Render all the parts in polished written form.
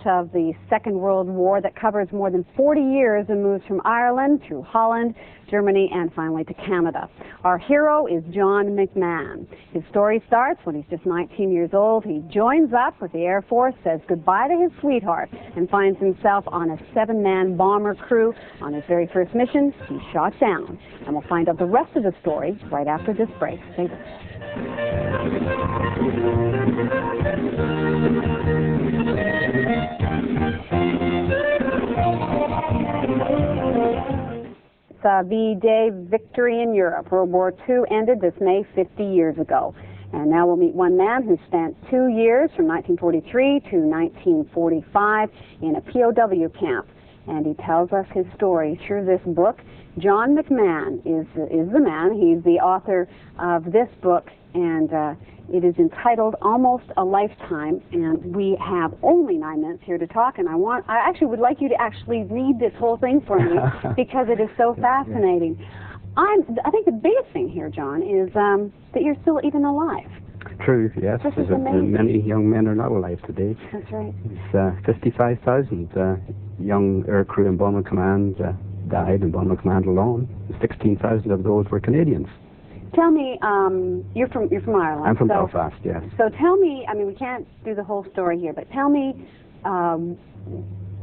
of the Second World War that covers more than 40 years and moves from Ireland through Holland, Germany, and finally to Canada. Our hero is John McMahon. His story starts when he's just 19 years old. He joins up with the Air Force, says goodbye to his sweetheart, and finds himself on a 7-man bomber crew. On his very first mission, he's shot down. And we'll find out the rest of the story right after this break. Stay with us. It's V-Day victory in Europe. World War II ended this May 50 years ago. And now we'll meet one man who spent 2 years from 1943 to 1945 in a POW camp. And he tells us his story through this book. John McMahon is the man. He's the author of this book, and it is entitled Almost a Lifetime. And we have only 9 minutes here to talk, and I actually would like you to actually read this whole thing for me because it is so fascinating. I think the biggest thing here, John, is that you're still even alive. True, yes. Many young men are not alive today. That's right. It's 55,000 young air crew and bomber command died in bomber command alone. 16,000 of those were Canadians. Tell me, you're from Ireland. I'm from Belfast, yes. So tell me, I mean, we can't do the whole story here, but tell me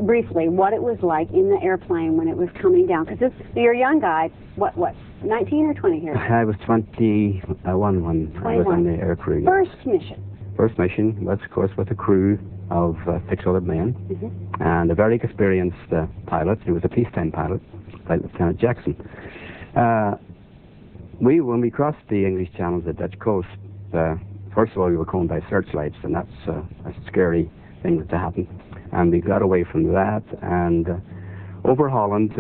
briefly what it was like in the airplane when it was coming down. Because you're a young guy. What, 19 or 20 here? I was 21 when I was on the air crew. First mission? First mission was, of course, with a crew of 6 other men, and a very experienced pilot. He was a peacetime pilot, Lieutenant Jackson. When we crossed the English Channel, the Dutch coast, first of all, we were conned by searchlights, and that's a scary thing to happen. And we got away from that, and over Holland,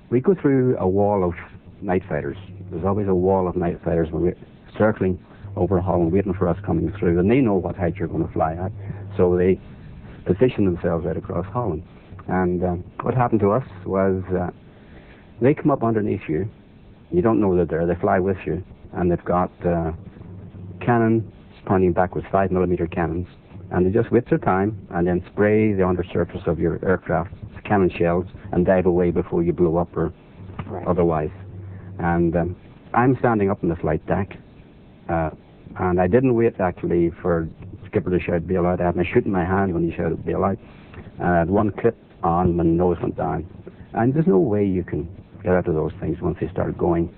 we go through a wall of night fighters. There's always a wall of night fighters when we're circling over Holland, waiting for us coming through, and they know what height you're going to fly at, so they position themselves right across Holland. And what happened to us was they come up underneath you. You don't know they're there. They fly with you, and they've got cannons pointing backwards, 5mm cannons, and they just waste their time and then spray the undersurface of your aircraft, cannon shells, and dive away before you blow up or otherwise. And I'm standing up on the flight deck, and I didn't wait actually for skipper to shout bail out. I had my shoot in my hand when he shouted bail out. I had one clip on, my nose went down. And there's no way you can get out of those things once they start going.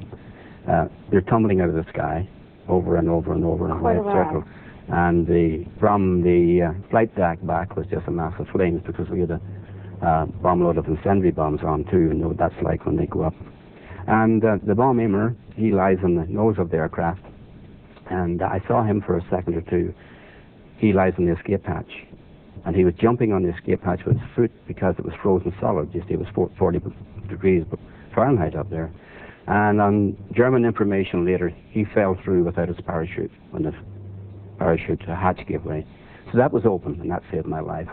They're tumbling out of the sky over and over and over in a wide circle. And from the flight deck back was just a mass of flames because we had a bomb load of incendiary bombs on too, and you know what that's like when they go up. And the bomb aimer, he lies on the nose of the aircraft, and I saw him for a second or two. He lies on the escape hatch, and he was jumping on the escape hatch with his foot because it was frozen solid. You see, it was 40 degrees Fahrenheit up there. And on German information later, he fell through without his parachute when the parachute hatch gave way. So that was open, and that saved my life.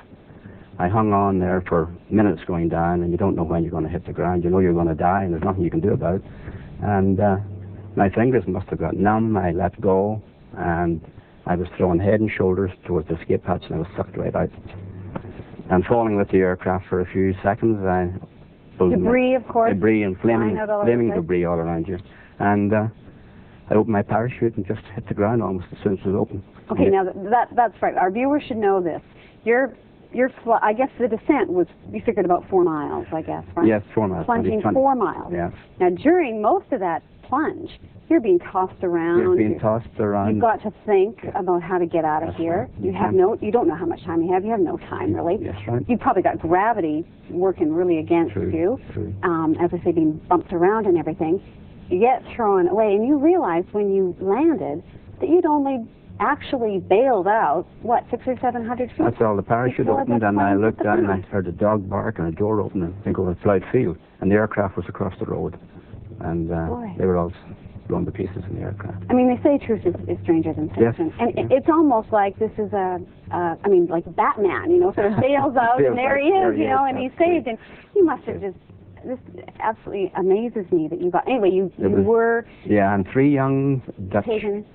I hung on there for minutes going down, and you don't know when you're going to hit the ground. You know you're going to die, and there's nothing you can do about it. And my fingers must have got numb. I let go, and I was thrown head and shoulders towards the escape hatch, and I was sucked right out. And falling with the aircraft for a few seconds, debris, of course. Debris and flaming debris all around you. And I opened my parachute and just hit the ground almost as soon as it was open. Okay, now that's right. Our viewers should know this. I guess the descent was, you figured about 4 miles, I guess, right? Yes, 4 miles. Plunging 4 miles. Yes. Now, during most of that plunge, you're being tossed around. You're being tossed around. You've got to think about how to get out of here. Right. You don't know how much time you have. You have no time, really. Yes, right. You've probably got gravity working really against you. True. As I say, being bumped around and everything. You get thrown away, and you realize when you landed that you'd only actually bailed out, what, 600 or 700 feet? That's all. The parachute opened, and I looked down, and I heard a dog bark, and a door opened, and I think over a flight field, and the aircraft was across the road, and they were all blown to pieces in the aircraft. I mean, they say truth is stranger than fiction, and it's almost like this is like Batman, sort of bails out, and there he is, and he's saved, and he must have just. This absolutely amazes me that you got. Anyway, you were. Yeah, and 3 young Dutch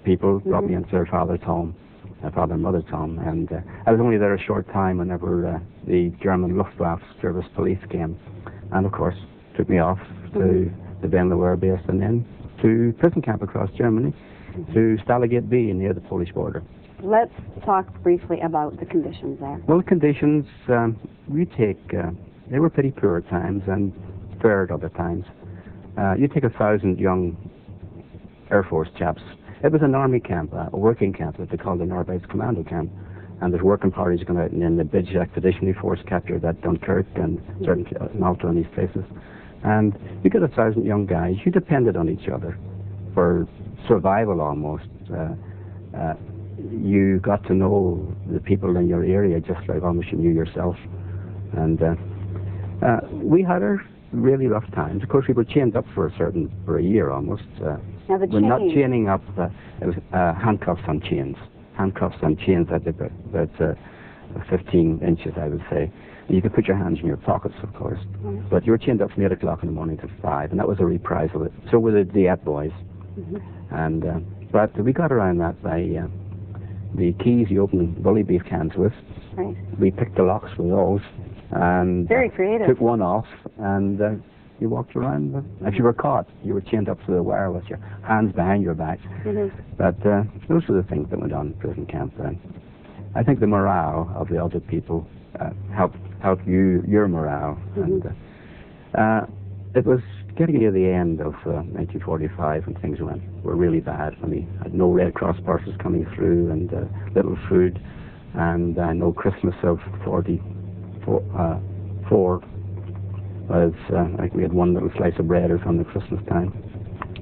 people brought me into their father's home, my father and mother Tom, and I was only there a short time whenever the German Luftwaffe service police came, and of course took me off to the Benlower base and then to prison camp across Germany, to Stalag VIIB near the Polish border. Let's talk briefly about the conditions there. Well, the conditions, they were pretty poor at times and fair at other times. You take 1,000 young Air Force chaps. It was an army camp, a working camp that they called an Arbeitscommando camp. And there's working parties going out, and then the British Expeditionary Force captured that Dunkirk and certain Malta and these places. And you got 1,000 young guys. You depended on each other for survival almost. You got to know the people in your area just like almost you knew yourself. And we had our really rough times. Of course, we were chained up for a year almost. Now the we're not chaining up. It was handcuffs on chains. Handcuffs on chains that about 15 inches, I would say. And you could put your hands in your pockets, of course. But you were chained up from 8 o'clock in the morning to 5, and that was a reprisal. So were the Diet boys. And but we got around that by the keys you opened bully beef cans with. Right. We picked the locks with those, and very creative. Took one off, and you walked around. If you were caught, you were chained up to the wire with your hands behind your back. But those were the things that went on in prison camp then. I think the morale of the other people helped your morale. And it was getting near the end of 1945 and things were really bad. I mean, I had no Red Cross parcels coming through and little food, and no Christmas of 44 was like we had one little slice of bread or something at Christmas time.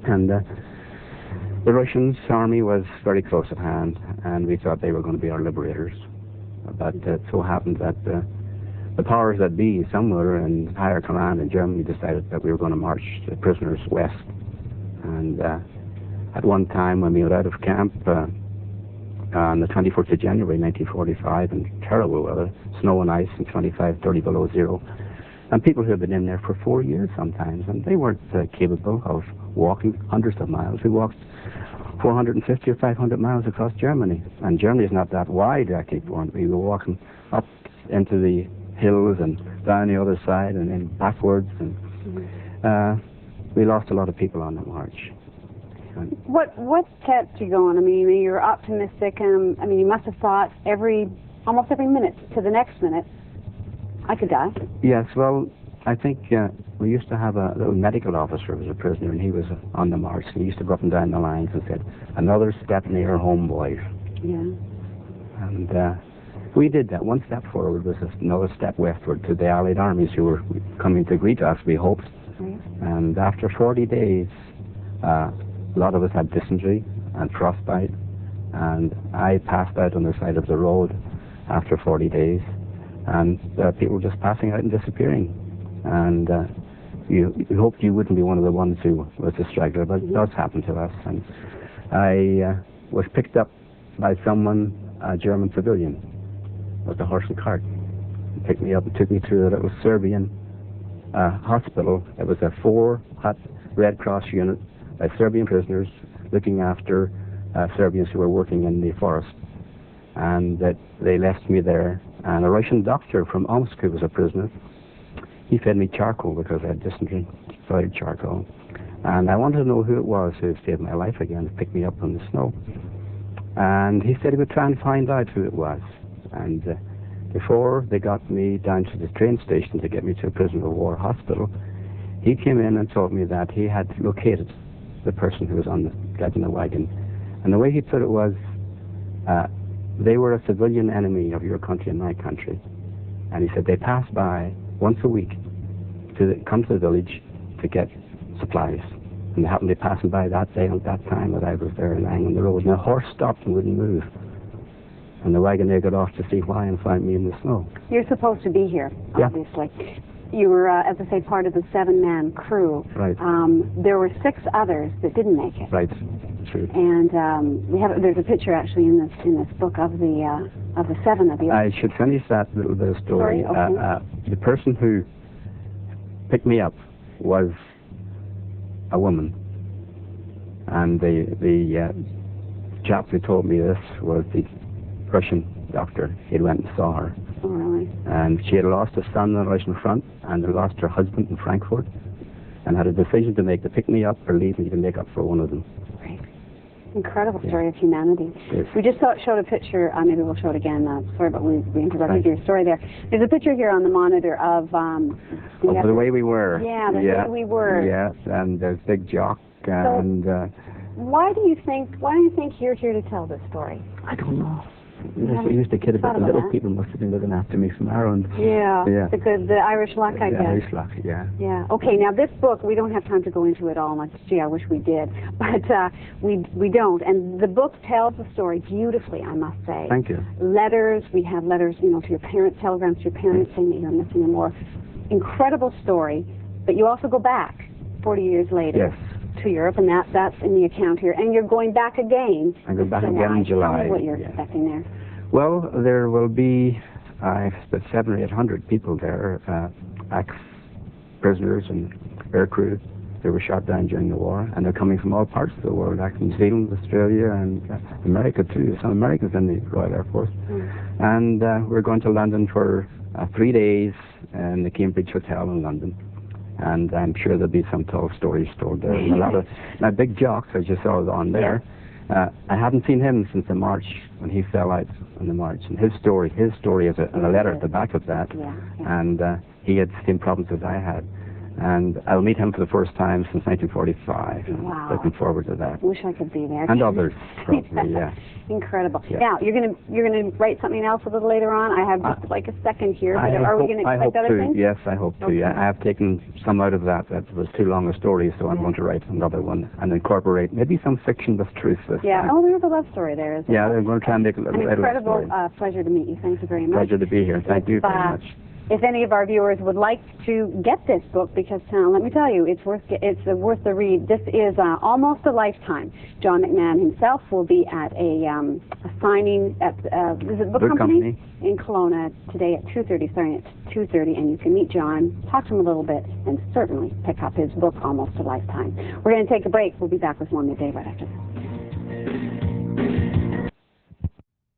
And the Russian army was very close at hand, and we thought they were going to be our liberators. But it so happened that the powers that be, somewhere in higher command in Germany, decided that we were going to march the prisoners west. And at one time when we were out of camp on the 24th of January 1945 in terrible weather, snow and ice and 25, 30 below zero, and people who had been in there for 4 years sometimes, and they weren't capable of walking hundreds of miles. We walked 450 or 500 miles across Germany, and Germany is not that wide actually. We were walking up into the hills and down the other side and then backwards, and we lost a lot of people on the march. What kept you going? I mean, you're optimistic, and I mean, you must have thought almost every minute to the next minute, I could die. Yes, well, I think we used to have a little medical officer who was a prisoner, and he was on the march, and he used to go up and down the lines and said, "Another step near home, boys." Yeah. And we did that. One step forward was another step westward to the Allied armies who were coming to greet us, we hoped. Right. And after 40 days, a lot of us had dysentery and frostbite, and I passed out on the side of the road after 40 days, and people were just passing out and disappearing. And you hoped you wouldn't be one of the ones who was a straggler, but it does happen to us. And I was picked up by someone, a German civilian, with a horse and cart. He picked me up and took me to a little Serbian hospital. It was a 4-hut Red Cross unit by Serbian prisoners looking after Serbians who were working in the forest. And that they left me there. And a Russian doctor from Omsk, who was a prisoner, he fed me charcoal because I had dysentery, so I had charcoal. And I wanted to know who it was who saved my life again, picked me up from the snow. And he said he would try and find out who it was. And before they got me down to the train station to get me to a prisoner of war hospital, he came in and told me that he had located the person who was getting the wagon. And the way he put it was, they were a civilian enemy of your country and my country. And he said they passed by once a week to come to the village to get supplies. And they happened to be passing by that day at that time that I was there lying on the road. And the horse stopped and wouldn't move. And the wagoner got off to see why and found me in the snow. You're supposed to be here, obviously. Yeah. You were, as I say, part of the 7-man crew. Right. There were 6 others that didn't make it. Right. True. And there's a picture actually in this book of the 7 of you. I should finish that little bit of story. Sorry, okay. The person who picked me up was a woman, and the chap who told me this was the Prussian doctor. He went and saw her. Oh, really? And she had lost a son on the Russian front and had lost her husband in Frankfurt and had a decision to make, to pick me up or leave me to make up for one of them. Right. Incredible story of humanity. Yes. We just showed a picture, maybe we'll show it again, sorry, but we interrupted your story there. There's a picture here on the monitor of... the way we were. Yeah, the way we were. Yes, and there's Big Jock and... Why do you think you're here to tell this story? I don't know. I used to kid about the little people must have been looking after me from Ireland. Yeah. The Irish luck, I guess. The Irish luck, yeah. Yeah. Okay, now this book, we don't have time to go into it all much. Gee, I wish we did. But we don't. And the book tells the story beautifully, I must say. Thank you. Letters, we have letters, to your parents, telegrams to your parents saying that you're missing and more. Incredible story. But you also go back 40 years later. Yes. To Europe, and that's in the account here. And you're going back again. I go back again in July. Tell me what you're expecting there. Well, there will be, I expect 700 or 800 people there, ex-prisoners and air crew. They were shot down during the war, and they're coming from all parts of the world, like New Zealand, Australia, and America too. Some Americans in the Royal Air Force. And we're going to London for 3 days in the Cambridge Hotel in London. And I'm sure there'll be some tall stories told there. And a lot of my Big Jocks, as you saw on there. I haven't seen him since the march, when he fell out on the march. And his story is a letter at the back of that. And he had the same problems as I had. And I'll meet him for the first time since 1945. Wow. Looking forward to that. Wish I could be there. And others, probably, yeah. Incredible. Yeah. Now, you're gonna write something else a little later on. I have just like a second here. But are we going to expect other things? Yes, I hope to. Yeah. I have taken some out of that. That was too long a story, so I'm going to write another one and incorporate maybe some fiction with truth this time. Oh, there's a love story there, isn't Yeah, I'm going to try and make a little incredible pleasure to meet you. Thank you very much. Pleasure to be here. Thank you very much. If any of our viewers would like to get this book, because let me tell you, it's worth the read. This is almost a lifetime. John McMahon himself will be at a signing at the book company in Kelowna today at 2:30, starting at 2:30, and you can meet John, talk to him a little bit, and certainly pick up his book, Almost a Lifetime. We're going to take a break. We'll be back with more Midday right after this.